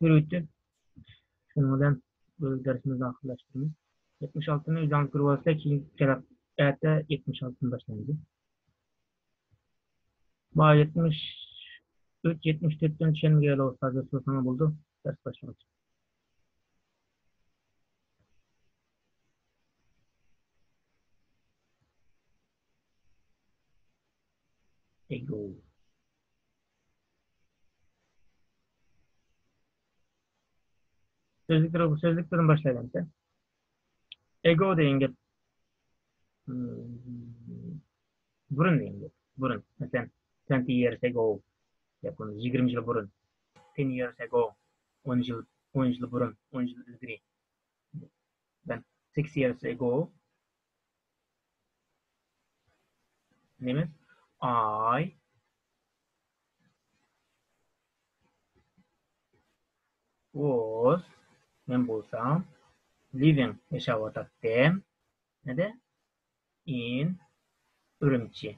Görüntü. Şundan böyle dersimizi akıllaştırmış. 76'nı yüzden kurulsa ki taraf ete 76'ını başlayacağız. Ba 73 74'ten çen gel o fazla sorsana buldu. Ders başlamak. Ego. Sözlüklerin başlayalım. Ego deyince burun deyince. Burun. Mesela 20 years ago. Yapın 20 yıl burun. 10 years ago. 10 yıl burun. 10 yıl ilgili. Ben 6 years ago. Neymiş? I was men bolsam living yaşawatattem. Nede? In Ürümçi.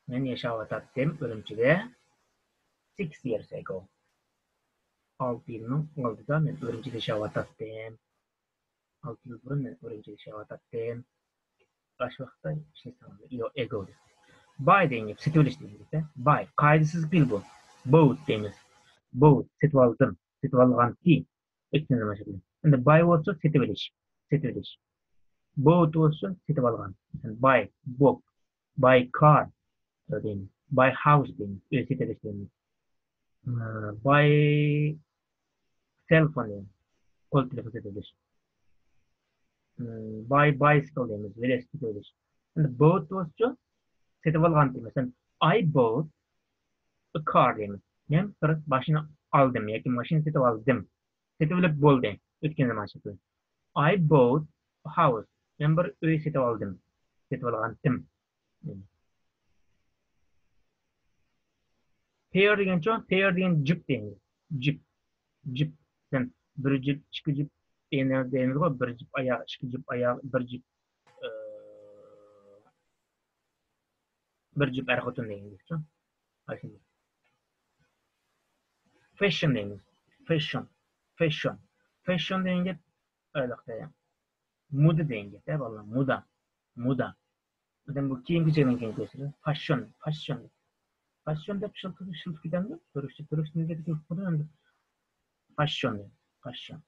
Men yaşawatattem Ürümçide 6 years ago. 6 yılın olduda men Ürümçide yaşawatattem. 6 yıl burun men Ürümçide yaşawatattem. Kaç vaqtda işlesem yo ego. Buy deyince setiliş deyince. Buy. Kaydısız bil bu. Boat deyimiz. Boat. Setip aldım. Setip algan ki. İkinci maşaklı. Şimdi buy olsa setiliş. Setiliş. Boat olsun setip algan. Yani buy, book, buy car deyimiz. Buy house deyimiz. Öyle setiliş deyimiz. Buy cell phone deyimiz. Kol telefon setiliş. Buy bicycle deyimiz. Velosiped setiliş. Şimdi boat olsun setip algan deyimiz. Yani I bought a car deyimiz. Yani başına aldım. Yakin maşin setip aldım. Setip alıp boldu. Ötken zaman şekli. I bought a house. Yani bir öy setip aldım. Setip algandım. Pair degan çoğun, pair degan jip deymiz. Jip, jip. Sen bir jip, iki jip deymiz go, bir jip ayağı, iki jip ayağı, bir jip erkotun deymiz. Aşın. Fashion deymiz. Fashion, fashion. Fashion deyince öyle yani. Moda deyince, de vallahi moda, moda. Ben bu kiyim güzelin kiyim gösteriyor. Fashion, fashion. Fashion da şıltık giden de, törüştü ne dedik moda fashion, fashion.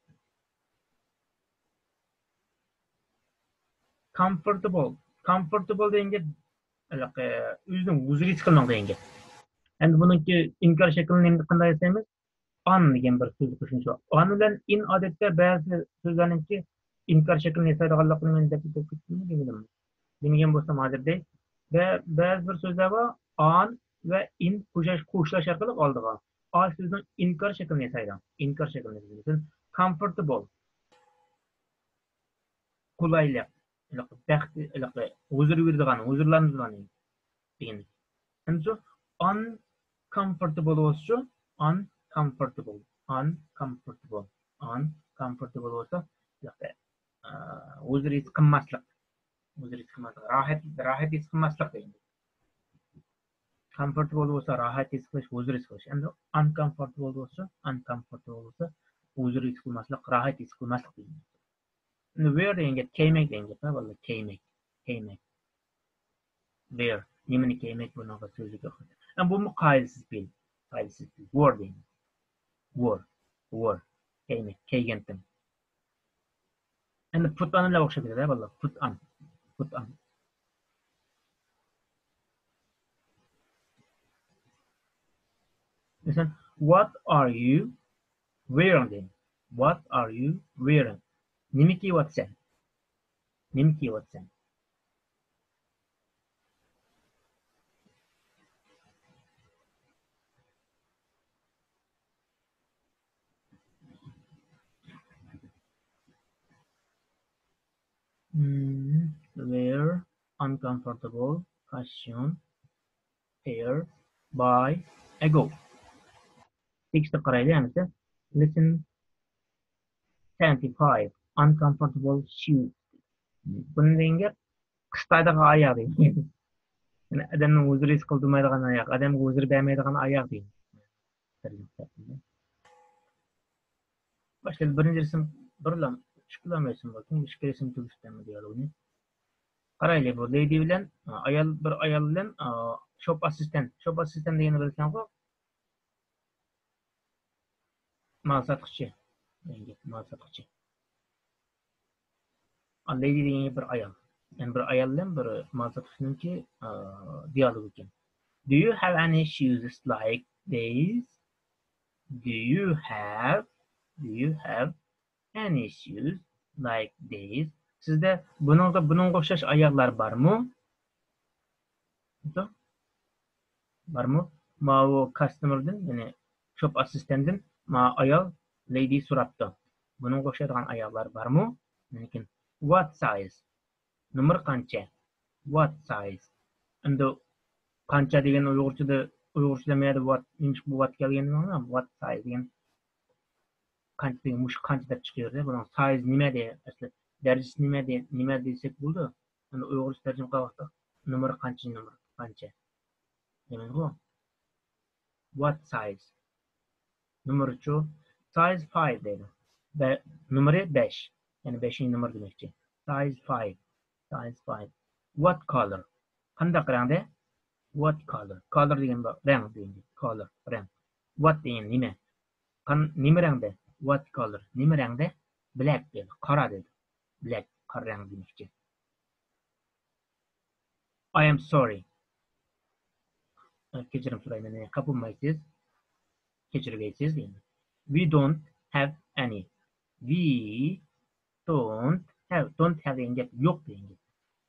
Comfortable. Comfortable deyince özünün huzur his kılmak deyince. Endi bununki inkar şeklini qanday desemiz, an degan bir so'z qo'shimcha. An bilan in odatda ba'zi so'zlarninki inkar şeklini yasaydiganligini men deb bilmadim. Demegan bo'lsam hozirda ve ba'zi bir so'zlar bor, an ve in qo'shish orqali oldiga. A so'zning inkar şeklini yasaydi. İnkar şeklini yasaydi. Comfortable. Qulaylik. Baxt, huzur beradigan, huzurlanadigan degan. And so uncomfortable olsa uncomfortable, uncomfortable, uncomfortable olsa işte huzur his qilmaslik, rahat his qilmaslik deydi. Comfortable olsa rahat his qilish, huzur his qilish. Endi uncomfortable olsa huzur his qilmaslik, rahat his qilmaslik deydi. Endi where deyince keymek deyince, vallahi keymek. Where, nimani keymek bunaqa so'zlik yo'q. Bu mu qoidasiz bil. Qoidasiz bil. War deymiz. War. Keygentim. Endi put on ila o'xshab ketadi, vallahi. Put on. Listen, what are you wearing deymiz. What are you wearing? Nima kiyyapsan? Wear, uncomfortable, fashion, hair, buy, ago. Tekstni qaraylik. Listen 75. Uncomfortable shoes. Buni deyinga qishtaydigan oyoq deydi. Yani adamning o'zi his qildirmaydigan oyoq, adamga o'zir bermaydigan oyoq deydi. Başka birinci resim birlam çıkılan resim bakın. İşte resim tülüşten diyaloğunu. Qaraylı bu lady bilen bir ayal bilen shop assistant. Shop assistant degeni bilsen ko mal satqıcı. Mal satqıcı. Lady degeni bir ayal. Yani bir ayal bilen bir mal satqıcınınki diyalog ekan. Do you have any shoes like these? Do you have any shoes like these? Sizde bunun o'xshash oyoqlar barmi? Barmi? Ma o customer'dan, yani shop assistantdan ma ayol lady so'rabdi. Bunun o'xshaydigan oyoqlar barmi? Lekin what size? Numar qancha? What size? Endi qancha degan uyg'urchalamada what nimish bu what kelganini ham what size degan qancha degan mush qancha deb chiqyapti. Buning size nima de? Asli darajasi nima desak bo'ldi. Endi uyg'urcha tarjima qilib numar qancha demaydi ku. What size? Numar chu size 5 deydi. Numari 5. Yani 5. numar demekçi. Size 5. What color? Qandaq rangda? What color? Color degan rang deydi. Color, rang. What degan nima? Nima rangda? What color? Nima rangda? Black deydi. Qora deydi. Black, qora rang demekçi. I am sorry. Kechirim so'rayman. Qapilmaysiz. Kechirgaysiz deydi. We don't have any. We don't have degan gap yo'q degan gap.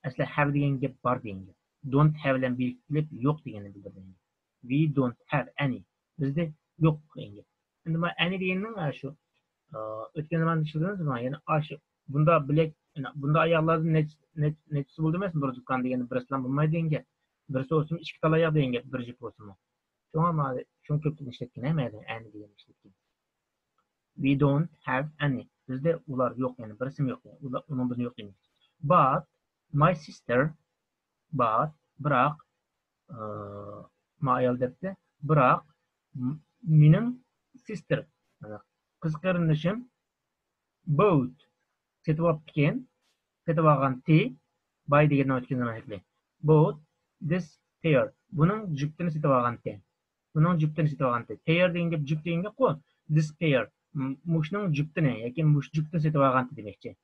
Asli have degan gap bor degan gap. Don't have bilan belgilab yo'q deganini bildiradi. We don't have any. Bizda yo'q degan gap. Endi mana any deganning shu o'tgan zamanda ishladingiz, ya'ni shu bunda bilak, bunda oyoqlarni nechisi bo'ldi emasmi? Bir do'kon deganda birisidan bo'lmaydi degan gap. Birisi o'sim ikki tal oyoq degan gap, bir jip bo'lsin. Shunga mana shuni ko'pchilik ishlatgan emas, any degan ishlatgan. We don't have any. Bizde ular yok, yani birisi yok. Ular onun biri yok demek. But my sister, bırak ma ayol debdi. Bırak mening sister, kız qarindishim both setib olgan buy degan o'tgan demakli. Both this pair, bunun juptini setib olgan pair degan gap jupt degan gap ku. This pair mushning juptini yoki mush juptini setib olgan demekçi.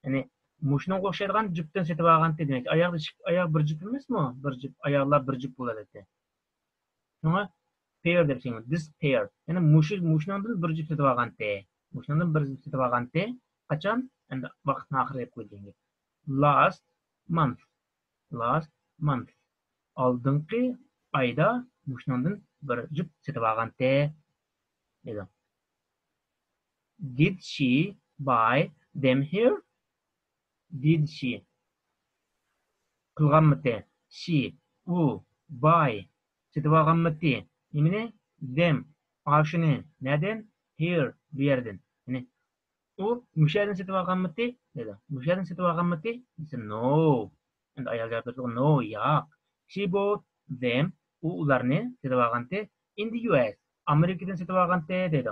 Yani mushning o'xshaydigan juptini setib olgan demak. Oyoq bir jup emasmi? Bir jup oyoqlar bir jup bo'ladi. Shunga pair deb aytamiz. This pair. Yani mushningdan bir jup setib olgan Mushningdan bir jup setib olgan qachon? Endi vaqtni oxiriga qo'ygan. Last month. Oldingi oyda mushningdan bir jup setib olgan dedi. Did she buy them here? Did she? Qilganmidi? She, u, buy. Setib olganmidi? Nimani? Them. Ashuni. Nereden? Here. Bu yerdan. Yani u mushadan setib olganmidi? Dedi. Mushadan setib olganmidi? Desa no. Endi ayol javob berdi, no, yo'q. She bought them. U ularni setib olgandi in the US. Amerikadan setib olgandi dedi.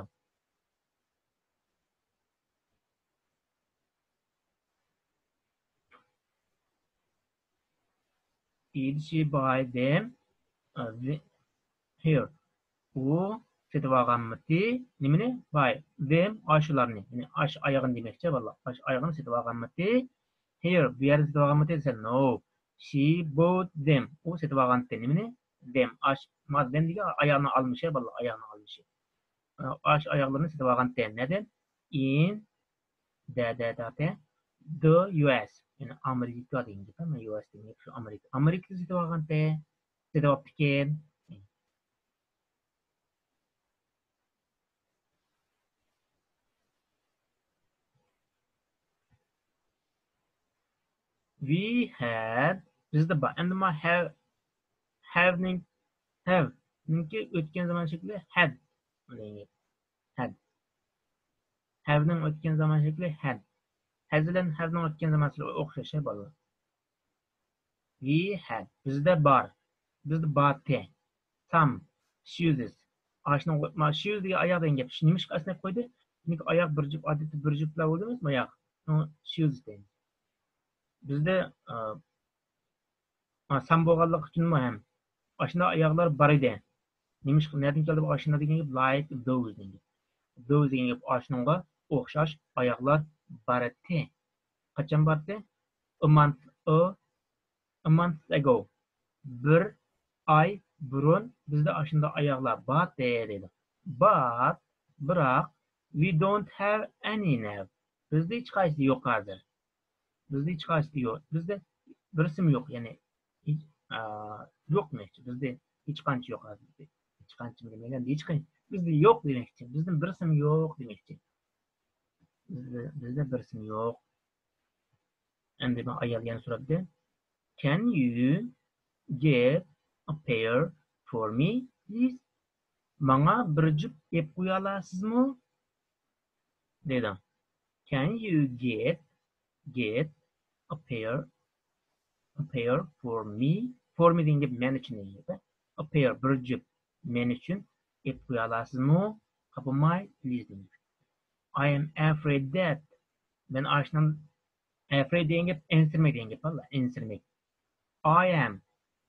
Did she buy them here? U setib olganmidi? Nimani? Buy them ashularni. Yani ash oyog'ini demakchi, valla. Ash oyog'ini setib olganmidi? Here, bu yerda setib olganmidi desa no. She bought them. U setib olgandi. Nimani? Them. Ash them degan oyoqni olmishi, valla, oyoqni olmishi. Ash oyoqlarini setib olgandi. Neden? In the US. Yani Amerika degan gap, ama US degan gap shu Amerika. Amerikada setib olgandi. Setib olibdikan. We had, bizda bor. Endi ma have ninki o'tgan zaman shakli had. Have ning o'tgan zaman shakli had. Has bilan have ning o'tgan zaman shakli o'xshash bolalar. We had, bizda bor. Bizda bor some shoes. Ashning shoes degan oyoq degan gap. Nima ish qilib qo'ydi? Çünkü ayak bir jup adeti bir jupla bo'ldi emasmi ayak? Shoes deymiz. Bizde sam bo'lganlik uchunmi ham ashuna oyoqlar bor edi. Nereden keldi bu ashuna degan gap like those degan. Those degan gap ashunga o'xshash oyoqlar bor edi. Qachon bor edi? A month ago. Bir ay burun bizde aşında ayaklar bor dedi. But biroq we don't have any now. Bizde hech qaysi yo'q hozir. Bizde hech qaysi yo'q. Bizde birsim yo'q, ya'ni hech yo'qmi? Bizde hech qancha yo'q hozir. Hech qancha demagan, hech qancha. Bizde yo'q demakchi. Bizde birsim yo'q demakchi. Bizde birsim yo'q. Endi ben ayol yana so'rabdi. Can you get a pair for me, please? Bana bir jup ip qo'ya olasizmi? Dedim. Can you get a pair for me? For me deyince men için deyince. A pair bir jup men için ip qo'ya olasizmi? Kapımay, please deyince. I am afraid that. Ben aşkım afraid deyince ensirmek deyince. Valla ensirmek. I am.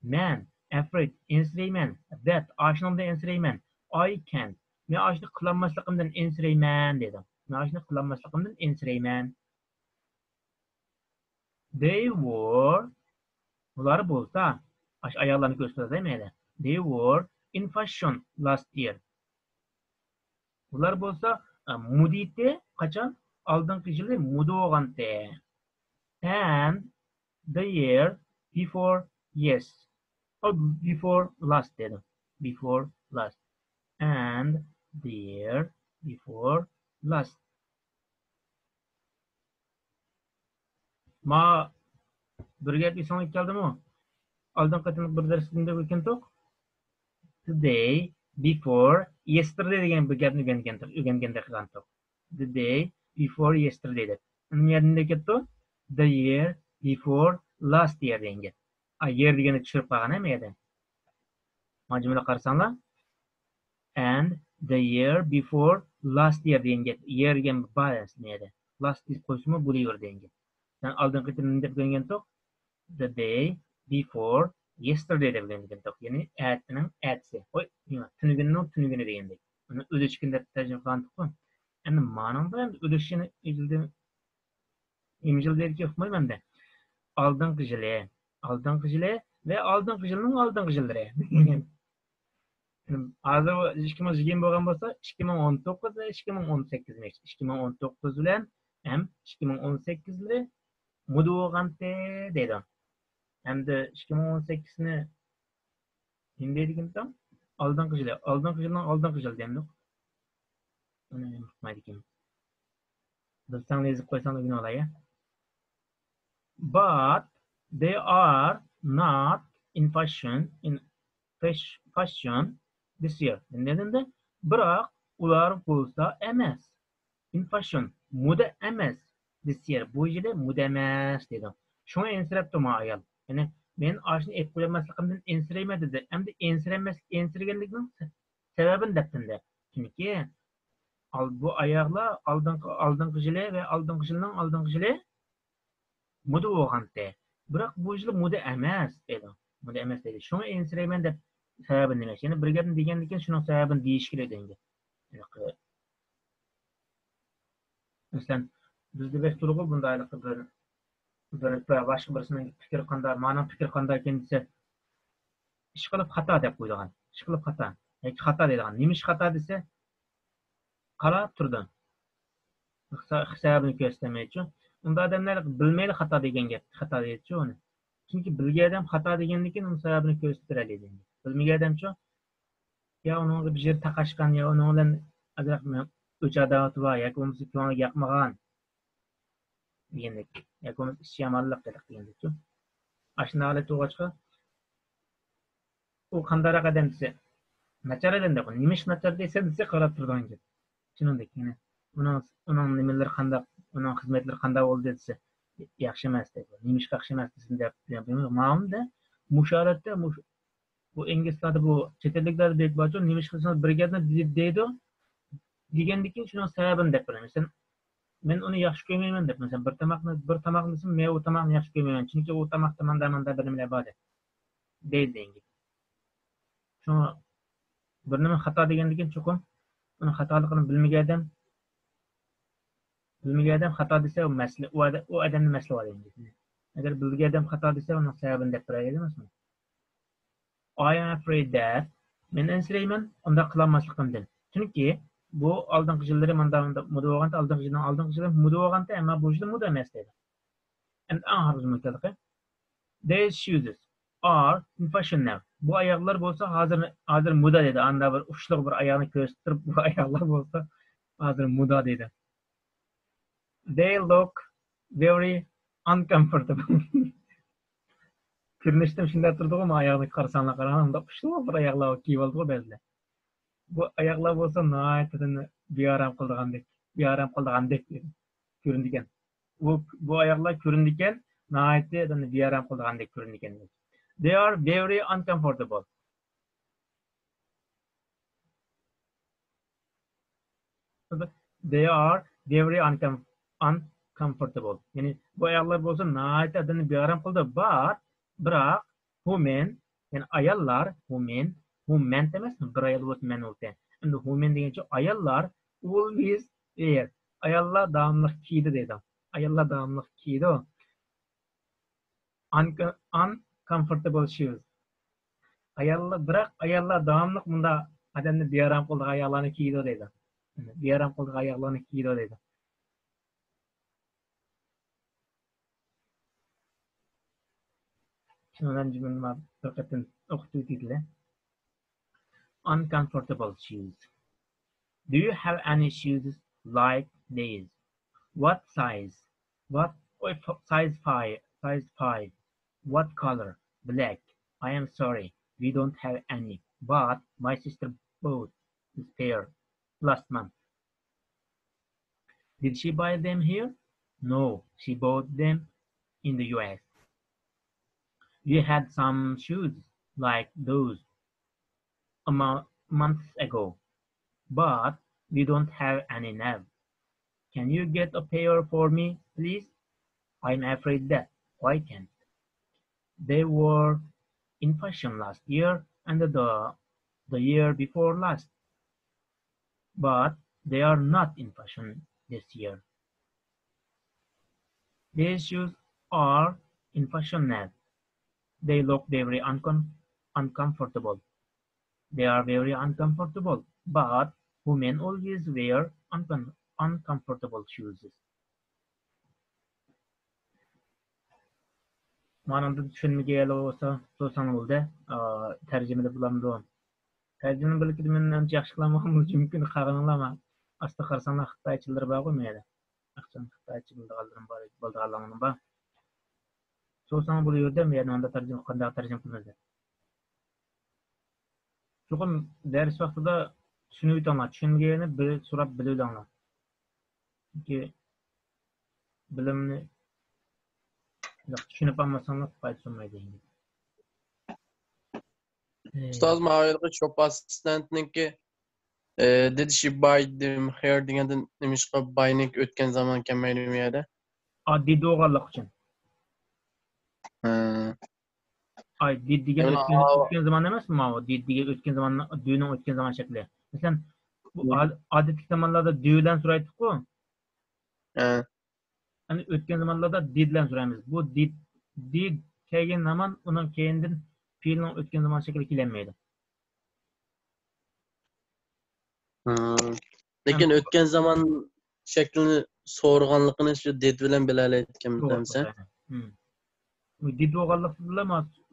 Man. Afraid. Ensireymen. That. Aşkımda ensireymen. I can. Men aşkı kılanmaslıkımdan ensireymen dedim. Men aşkı kılanmaslıkımdan ensireymen. They were. Bunlar bolsa. Ayaklarını göstereyim mi? They were in fashion last year. Bunlar bolsa mudite kaçan aldığın yılı mudu olgante. And the year before yes. Or before last dedim. Before last. And the year before last. Ma bir gap esimga keldimi? Oldin qatnab bir darsda o'tgan to'q. Today before yesterday degan bir gapni o'rganganda qilgan to'q. The day before yesterday deb. Uni yerda ketdi. The year before last year degan gap. Year degani tushirib qolgan ham yerda. Majmula qarasanglar. And the year before last year degan gap. Year degan balance neydi? Last deb qo'ysimi bo'laver degan gap. Sen oldin qatnab deb qo'ygan to'q. The day before yesterday deb qo'ygan to'q. Ya'ni atning atsi. Oy, tunugini degandek. Uni o'dishkin deb tarjima qilgan to'q. Endi ma'noda o'dishini imjildirib yo'qmanda. Oldingi yili ve oldingi yilning oldingi yillari. Hozir 2020 bo'lgan bo'lsa 2019 va 2018 miş. 2019 bilan ham 2018 yili mudu bo'lgante deydi. Endi 2018 ni nima degandim? Oldingi yili deymiz. Uni unutmaydi ekan. Bilsang yozib qo'ysang bugün olay. But they are not in fashion this year. Nedende? Biroq ular bo'lsa emas. In fashion, moda emas. This year. Bu yili moda emas dedim. Şuna ensirab turma ayol. Yani men aşını ep qo'ymasligimdan ensirayman dedi. Endi ensirganlikning sababini deptinde. Çünkü bu ayaklar oldingi yili ve oldingi yili moda bo'lganda. Biroq bu yil moda emas dedi. Moda emas dedi. Şuna ensirayman deb sababini demek. Yani bir gapni degandan keyin shuning sababini deyish kerak endi. Masalan, bizda bir turg'u bundaylik bir boshqa birisining fikri qanday, ma'no fikri qanday ekan desa, ish qilib xato deb qo'ygan. Ish qilib xato. Yoki xato deydigan. Nima ish xato desa, qarab turdim. Hisobini ko'rsatmaychi. Unda odamlar bilmaydi xato degan gap. Xato deydi-chi uni. Chunki bilgan odam xato degandan keyin uni sababini ko'rsatadi deydi. Bilmagan odamchi ya uning bir yer taqashgan yo uning bilan ajrashgan o'chadoti bor yoki unisi ko'ngliga yoqmagan degandek yoki uni ishyamallik degandek-chi. Ashuna holat to'g'achqa u qandayroq odam desa nachar odam deb nima ish nachar desa qarab turgan gap. Shuningdek yana uning nimalari qanday, uning xizmatlari qanday bo'ldi desa yaxshi emas deb. Nima ish yaxshi emas desin deb ma'lumda mushoratda bu inglizlarda bu chet elliklarda deydi borchi nima ish qilsangiz brigadani deydi. degandiki shuni sababini deb bilaman. Men uni yaxshi ko'rmayman deb, masalan, bir tomoqni desam, men u tomoqni yaxshi ko'rmayman. Chunki u tomoqda manda bilimlar bor deb. Deydi. Shuni bir nima xato degandan chuqur uni xatoligini bilmagan odam xato desa u odamni masla oladi. Agar bilgan odam xato desa uni sababini deb beradi emasmi? I am afraid that men ensirayman unda qilmasligimdan. Chunki bu oldingi yillari menda moda bo'lganda oldingi yillar moda bo'lganda ammo bu yil moda emas edi. And hozir mutlaqo these shoes are in fashion now. Bu oyoqlar bo'lsa hozir moda dedi. Anda bir ushliq bir oyoqni ko'rsatib bu oyoqlar bo'lsa hozir moda dedi. They look very uncomfortable. Ko'rinishda shunday turdi-ku, oyoqni qarasanlar qaraganda ushliq bir oyoqlar kiyib oldi-ku ba'zilar. Bu oyoqlar bo'lsa nihoyatda bearam qildigandek ko'rindigan. Bu oyoqlar ko'rindigan, nihoyatda bearam qildigandek ko'rindigan. They are very uncomfortable. They are very uncomfortable. Yani bu oyoqlar bo'lsa nihoyatda bearam qildi. Biroq women, yani ayollar, women emasmi? Bir ayol bo'lsa men bo'lsa. Endi women degancha ayollar always wear. Ayollar davomli kiydi dedi. Ayollar davomli kiydi. Uncomfortable shoes. Ayollar davomli bunda odamni bearam qildi oyoqlarni kiydi dedi. Bearam qildi oyoqlarni kiydi dedi. Shundan jumla faqatdan o'qitib o'tdilar. Uncomfortable shoes. Do you have any shoes like these? What size? Size 5? Size 5. What color? Black. I am sorry, we don't have any. But my sister bought this pair last month. Did she buy them here? No, she bought them in the US. We had some shoes like those months ago, but we don't have any now. Can you get a pair for me, please? I'm afraid that I can't. They were in fashion last year and the year before last, but they are not in fashion this year. These shoes are in fashion now. They look very uncomfortable. They are very uncomfortable, but women always wear uncomfortable shoes. Manada tushunmagan olsa, so'zsan bo'ldi. Tarjimada bulamdi. Tarjimani bilib men ancha yaxshi qilaman, mumkin qaranglarma. Asta qarasanglar xitoychilar bor qo'ymaydi. Aqcham xitoychi bo'ldiganlarning bor. So'zsan bu yerda men unda tarjima qanday tarjima qilmaydi. Chuqur dars vaqtida tushunib o'tanglar, tushunmaganini bir so'rab bilib olinglar. Chunki bilimni tushunib olmasangiz foyda bo'lmaydi. Ustoz Mavlid shop assistentniki did she buy them here degandan nimishqa buynik o'tgan zaman kelmaydi bu yerda? Oddiy do'g'anlik uchun. Ay did degan o'tgan zaman emasmi? Did degan o'tgan zamanni do'ning o'tgan zaman shakli. Masalan, bu odatli zamonlarda do'dan so'raydik-ku. Hani o'tgan zamonlarda did bilan so'raymiz. Bu did kelgan zaman undan keyindan fe'lning o'tgan zaman shakli kelmaydi. Lekin o'tgan zaman shaklini so'rganligini shu did bilan bilalayotganmisan. Did o'g'anlik bilan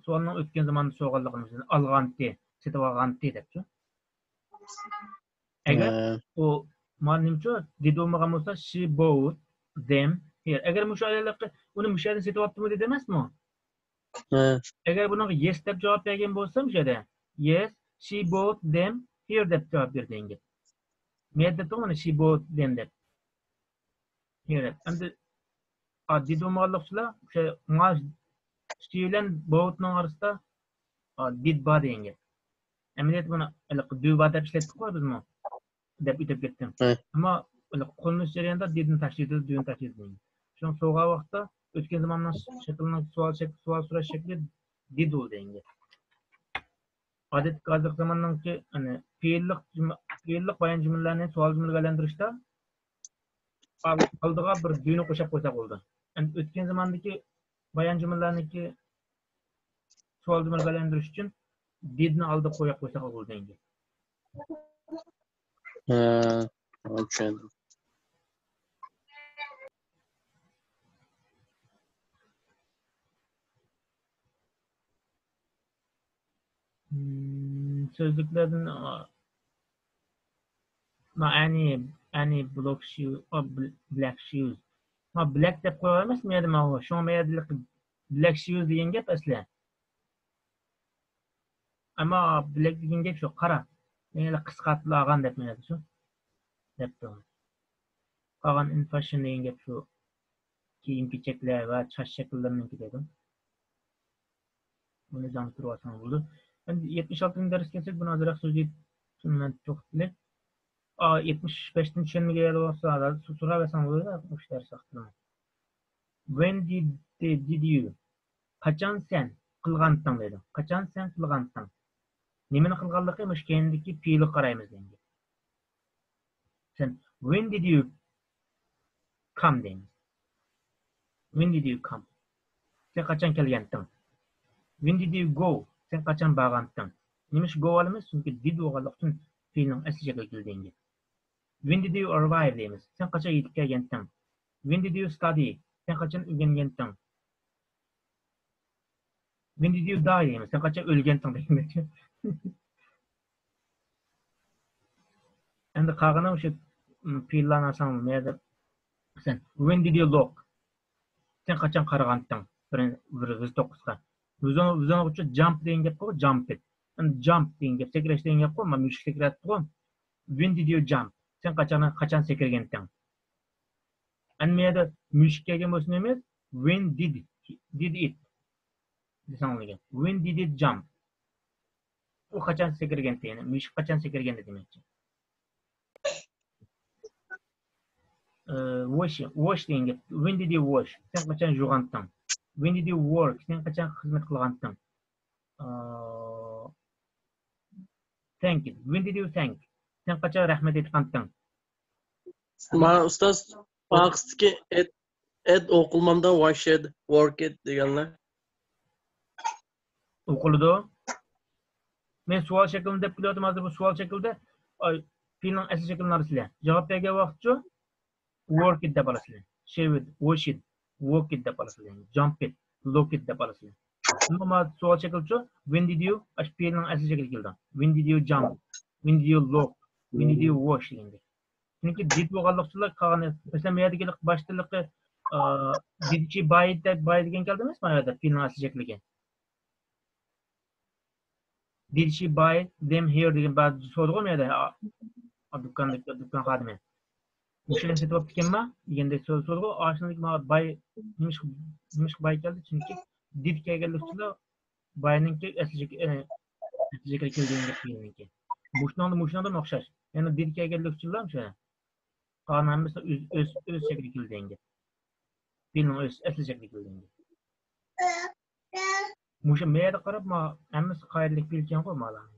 so'rning o'tgan zamonda so'rganligini olganti, setib olganti debchi. Agar u menimcha did olmagan bo'lsa she bought them here. Agar mushaylarga uni mushaydan setib olibdimi dedi emasmi? Agar bunga yes deb javob bergan bo'lsa mushayda, yes she bought them here deb javob berdingiz. Men aytdim she bought them deb. Here. Endi did olmaganliklar o'sha she bilan boutning orasida did bor degan. Amaliyot buni do bor deb ishlatdik-ku bizmi? deb itib ketdim. Evet. Ama qo'llanish jarayonida didni tashlaydi, duyni tashlaydi. Shu so'g'a vaqtda o'tgan zamonning shaklining savol so'rash shakli did bo'ldi endi. Odatda hozirgi zamonningki fe'llik bayon jumlalarni savol jumlaga aylantirishda oldiga bir duyni qo'shib qo'ysa bo'ldi. Endi o'tgan zamondagi bayon jumlalarniki savol jumlaga aylantirish uchun didni oldiga qo'yib qo'ysa bo'ldi endi. Tushundim. Sözlüklerden any black shoes. Ma black deb qo'yar emasmi endi ma u. Shu mayadlik black shoes degan gap asli. Ama black degan gap shu qara. Yana qisqartirilgan deb mayadi shu. Debdi. Qolgan in fashion degan gap shu kiyim-kechaklar va chash shakllarininki dedim. Buni jam turib olsam bo'ldi. Endi 76 darsga kelsak, buni ozroq so'zlayib tushunman to'xtalib. 75-ni tushunmagan bo'lsa, so'raversam bo'ladi, o'sha dars vaqtida. When did you? Qachon sen qilganding dedi. Qachon sen qilganding? Nimani qilganligi mush kendiki fe'lga qaraymiz endi. Sen when did you come deymiz. When did you come? Sen qachon kelganding? When did you go? Sen qachon borganding? Nimish go olamiz? Chunki did o'g'anlik uchun fe'lning asli shakliga keldi. When did you arrive deymiz. Sen qachon yetib kelganding? When did you study? Sen qachon o'rganganding? When did you die deymiz. Sen qachon o'lganding deymiz. Endi qolgani o'sha fe'llarni olsam mayda. Sen when did you look? Sen qachon qaraganding? Bir 9 ga. O'zing uchun jump degan gap qo'y, jump it. And jump degan gap, sakrash degan gap qo'y, men mushuk sakrayapti-ku. When did you jump? Sen qachon sakraganding? And meyda mushuk kelgan bo'lsa emas, when did it? Desam bo'lgan. When did it jump? U qachon sakragandi, ya'ni mushuk qachon sakragandi demakchi. Wash degan gap. When did you wash? Sen qachon yuvganding? When did you work? Sen qachon xizmat qilganding? Thank you. When did you thank? Sen qachon rahmat aytganding? Ma ustoz vaqtiki et o'qilmamda wash it, work it deganlar. O'qildi. Men savol shaklida deb biladim, hozir bu savol shaklida fe'lning asl shaklini sizlar. Javob bergan vaqtcha work it deb olasizlar. Shave it, wash it, walk it deb olasizlar. Jump it, look it deb olasizlar. Ammo savol shaklcha when did you fe'lning asl shakliga keldi. When did you jump? When did you look? When did you wash deganda. Chunki did bo'lganlikchilar qolgan. Masalan, bu yerdagi boshliqi didchi buy degan keldi emasmi bu yerda fe'lning asl shakliga? Did she buy them here degan ba'zi so'rg'u mu yerda? Dukkan xodimi. O'shani setib olibdikanmi? Deganda so'rg'u oshnalik ma buy nimish buy keldi chunki did kelganlikchilar buy'ningki asl shakliga kelgan fe'lniki. Mushundan o'xshash. Ya'ni did kelganlikchilar o'sha qonunimiz o'z shakliga kelgan. Fe'lning o'z asl shakliga kelgan. Musha meyda qarab ma hammasi qoidalik belgilangan qo'y malani.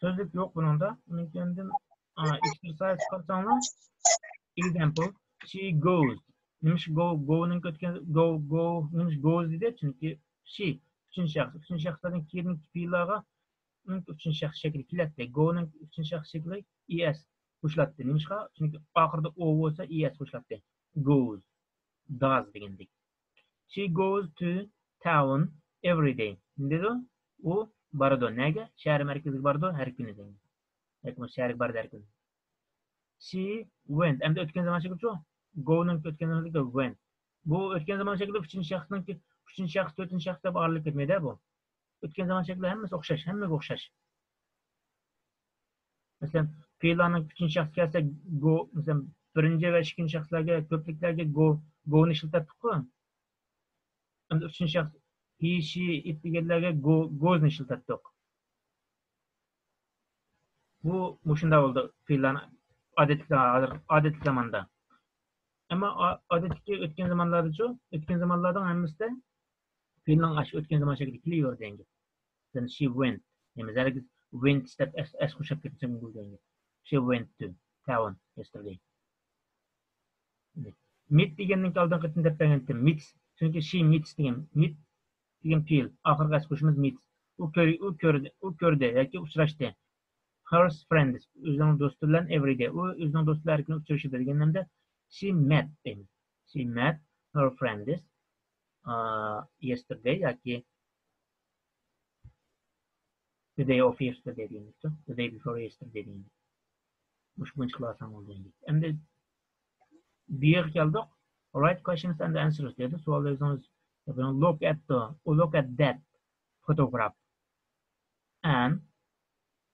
Sözlük yo'q buningda. Uning kendin exercise qilsanglar example she goes. Nimish go'ning o'tgan go nimish goes deydi chunki she uchinchi shaxslardan keyin fe'llarga uning uchinchi shaxs shakli keladi. Go'ning uchinchi shaxs shakli es qo'shiladi. Nimishqa? Chunki oxirida o bo'lsa es qo'shiladi. Goes does degandek. She goes to town every day. Dedi u boradi. Nega? Shahar markaziga boradi har kuni degan. Yoki shaharga boradi har kuni. She went. Endi o'tgan zaman shakli go-ning o'tgan zamonda went. Bu o'tgan zaman shakli uchinchi shaxsniki uchinchi shaxs, to'rtinchi shaxs deb ayrilib ketmaydi bu. O'tgan zaman shakli hammasi o'xshash, hammaga o'xshash. Masalan, fe'llarning uchinchi shaxs kelsa go, masalan, birinchi va ikkinchi shaxslarga, ko'pliklarga go-ni ishlatadiku. Endi uchinchi shaxs he, she, it deganlarga go'zni ishlatdik. Bu muşunda oldu fiillarni adetli zamanda. Ama adetli ötken zamanlarda ötken zamanlardan hammasida fiilning aşı ötken zaman şekli kiliyor dengi. Then she went. Mesela went step es kuşap ketsin bu dengi. She went to town yesterday. Meet degenning aldan qetin dep beğendim. Meet. Çünkü she meets degan fiil. Ahirgi es kuşumuz meet. U kördü yoki uchrashdi. Her friends. Özünün dostu bilan every day. U özünün dostlari bilan uchrashadi deganimda she met deymiz. She met her friends yesterday yoki the day of yesterday deymiz. The day before yesterday deymiz. Mushbunch qilasan oldu endi. Endi bu yerga keldik. Right questions and answers dedi. Savollarimiz look at that photograph an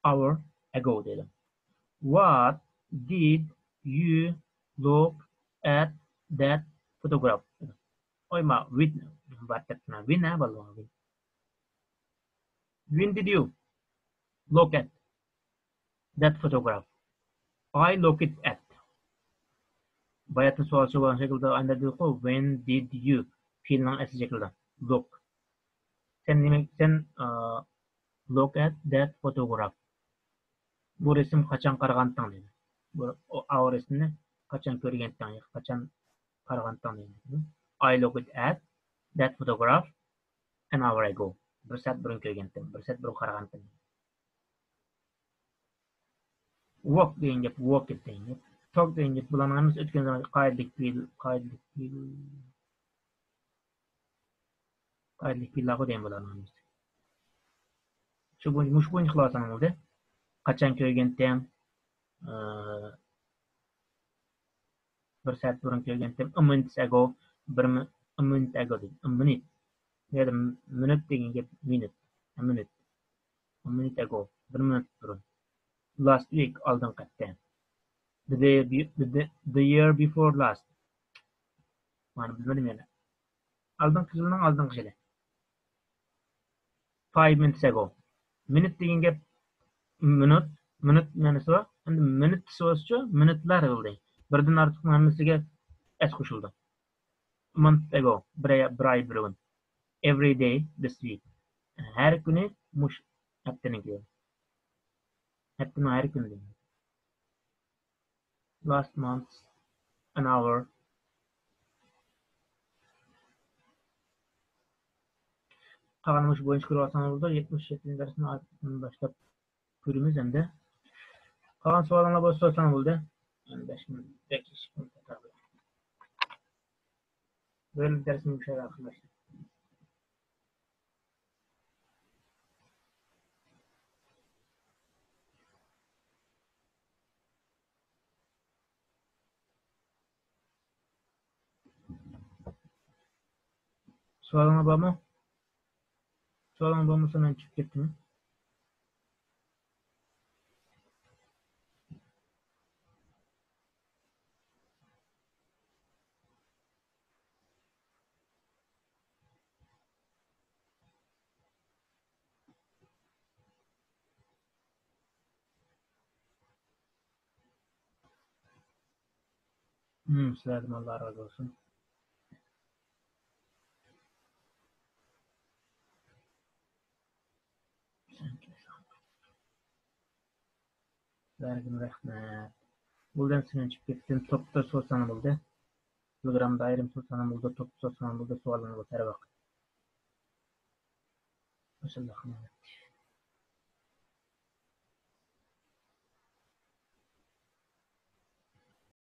hour ago dedim. What did you look at that photograph? Oyma when did you look at that photograph? I looked at. Bayatın sual soğan şekilde anladık o. When did you? Fiilin esi şekilde. Look. Sen look at that photograph. Bu resim kaçan qaragandın dedi. O resimni kaçan körgendin, kaçan qaragandın dedi. I looked at that photograph an hour ago. Bir saat burun körgendim, bir saat burun qaragandın. Walk deyin gep, walk et deyin gep. Talk deyin gep, bulanlarımız ötken zaman qaydilik fiillarga deyin bulanlarımız. Şu bu xulasan oldu. Kaçan körgendim, bir saat burun körgendim. A minute ago, a minute ago deyin. A minute. Ya da minute deyin gep, minute. A minute ago, bir minute burun. Last week aldın qatten. The year before last. Mana bilmedim yani. Aldın kışılı. 5 minutes ago. Minute degan gap minute manisi bor. Endi minute so'zchi minutlar bo'ldi. Birdan ortiq hammasiga s qo'shildi. Month ago, bir ay burun. Every day this week. Har kuni mush haftaniki. Haftaning har kuni. Last month, an hour. Qanmış bo'yicha ko'rib olsangiz bo'ldi. 77 darsni boshlab ko'ramiz endi. Qolgan savollarga bo'lsa olsangiz bo'ldi. 15 minut. Böyle dersini bir şeyler arkadaşlar. Soğalına bağımı. Soğalına bağımı sana çıkıp gitti mi? Sizlerden Allah razı olsun. Sizlerden rahmet. Buradan sana çıkıp gittim. Topta soğusanı buldu. Telegramda ayrım soğusanı buldu. Topta soğusanı buldu. Soğalına bu tarafa. Maşallah.